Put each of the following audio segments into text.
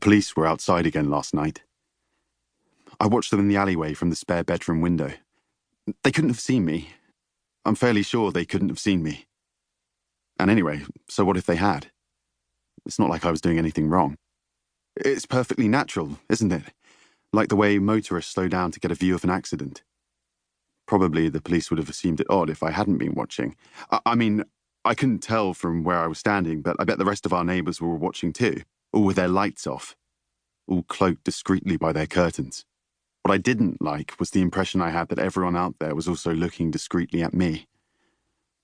police were outside again last night. I watched them in the alleyway from the spare bedroom window. They couldn't have seen me. I'm fairly sure they couldn't have seen me. And anyway, so what if they had? It's not like I was doing anything wrong. It's perfectly natural, isn't it? Like the way motorists slow down to get a view of an accident. Probably the police would have assumed it odd if I hadn't been watching. I mean, I couldn't tell from where I was standing, but I bet the rest of our neighbours were watching too, all with their lights off, all cloaked discreetly by their curtains. What I didn't like was the impression I had that everyone out there was also looking discreetly at me.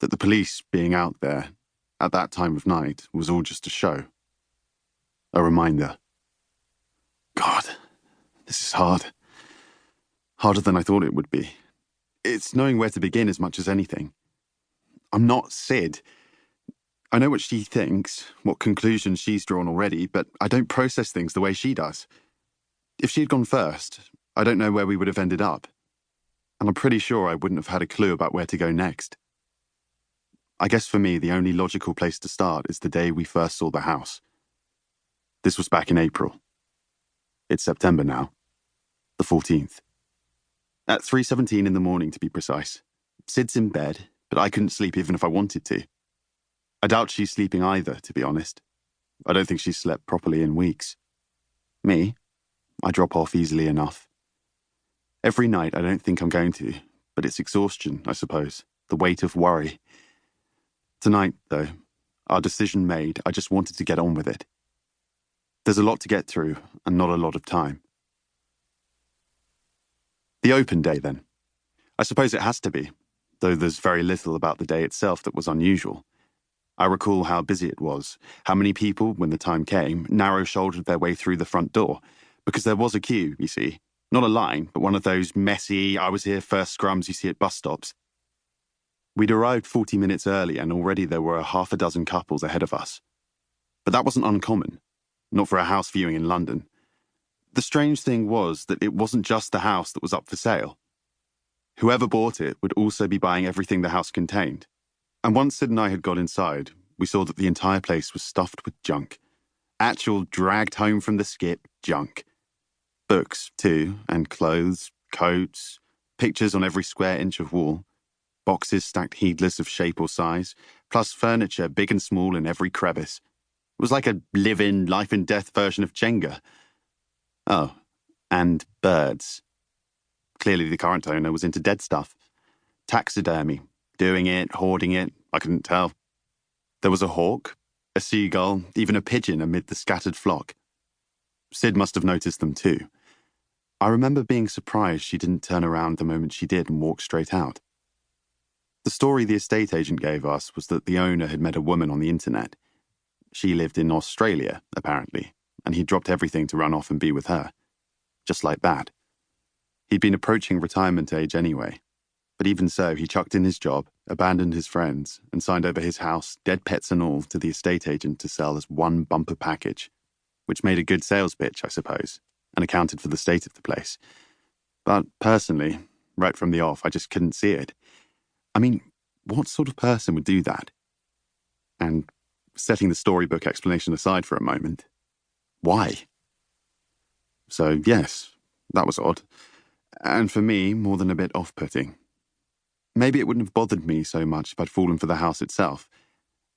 That the police being out there, at that time of night, was all just a show. A reminder. God, this is hard. Harder than I thought it would be. It's knowing where to begin as much as anything. I'm not Syd. I know what she thinks, what conclusions she's drawn already, but I don't process things the way she does. If she'd gone first, I don't know where we would have ended up. And I'm pretty sure I wouldn't have had a clue about where to go next. I guess for me, the only logical place to start is the day we first saw the house. This was back in April. It's September now. The 14th. At 3:17 in the morning, to be precise. Syd's in bed, but I couldn't sleep even if I wanted to. I doubt she's sleeping either, to be honest. I don't think she's slept properly in weeks. Me? I drop off easily enough. Every night I don't think I'm going to, but it's exhaustion, I suppose. The weight of worry. Tonight, though, our decision made, I just wanted to get on with it. There's a lot to get through, and not a lot of time. The open day, then. I suppose it has to be, though there's very little about the day itself that was unusual. I recall how busy it was, how many people, when the time came, narrow-shouldered their way through the front door, because there was a queue, you see. Not a line, but one of those messy, I was here first scrums you see at bus stops. We'd arrived 40 minutes early, and already there were half a dozen couples ahead of us. But that wasn't uncommon, not for a house viewing in London. The strange thing was that it wasn't just the house that was up for sale. Whoever bought it would also be buying everything the house contained. And once Syd and I had got inside, we saw that the entire place was stuffed with junk. Actual dragged home from the skip junk. Books, too, and clothes, coats, pictures on every square inch of wall, boxes stacked heedless of shape or size, plus furniture big and small in every crevice. It was like a live-in, life-and-death version of Jenga. Oh, and birds. Clearly the current owner was into dead stuff. Taxidermy, doing it, hoarding it, I couldn't tell. There was a hawk, a seagull, even a pigeon amid the scattered flock. Syd must have noticed them too. I remember being surprised she didn't turn around the moment she did and walk straight out. The story the estate agent gave us was that the owner had met a woman on the internet. She lived in Australia, apparently, and he dropped everything to run off and be with her. Just like that. He'd been approaching retirement age anyway. But even so, he chucked in his job, abandoned his friends, and signed over his house, dead pets and all, to the estate agent to sell as one bumper package, which made a good sales pitch, I suppose, and accounted for the state of the place. But personally, right from the off, I just couldn't see it. I mean, what sort of person would do that? And setting the storybook explanation aside for a moment, why? So, yes, that was odd. And for me, more than a bit off-putting. Maybe it wouldn't have bothered me so much if I'd fallen for the house itself.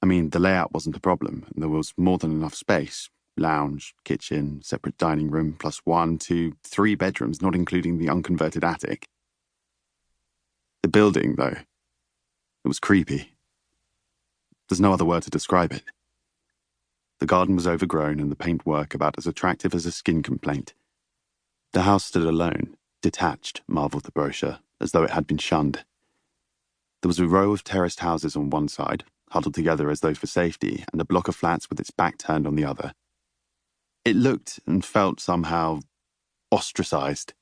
I mean, the layout wasn't a problem, and there was more than enough space. Lounge, kitchen, separate dining room, plus 1, 2, 3 bedrooms, not including the unconverted attic. The building, though, it was creepy. There's no other word to describe it. The garden was overgrown and the paintwork about as attractive as a skin complaint. The house stood alone, detached, marvelled the brochure, as though it had been shunned. There was a row of terraced houses on one side, huddled together as though for safety, and a block of flats with its back turned on the other. It looked and felt somehow ostracized.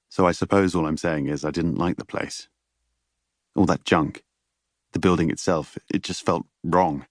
So I suppose all I'm saying is I didn't like the place. All that junk. The building itself, it just felt wrong.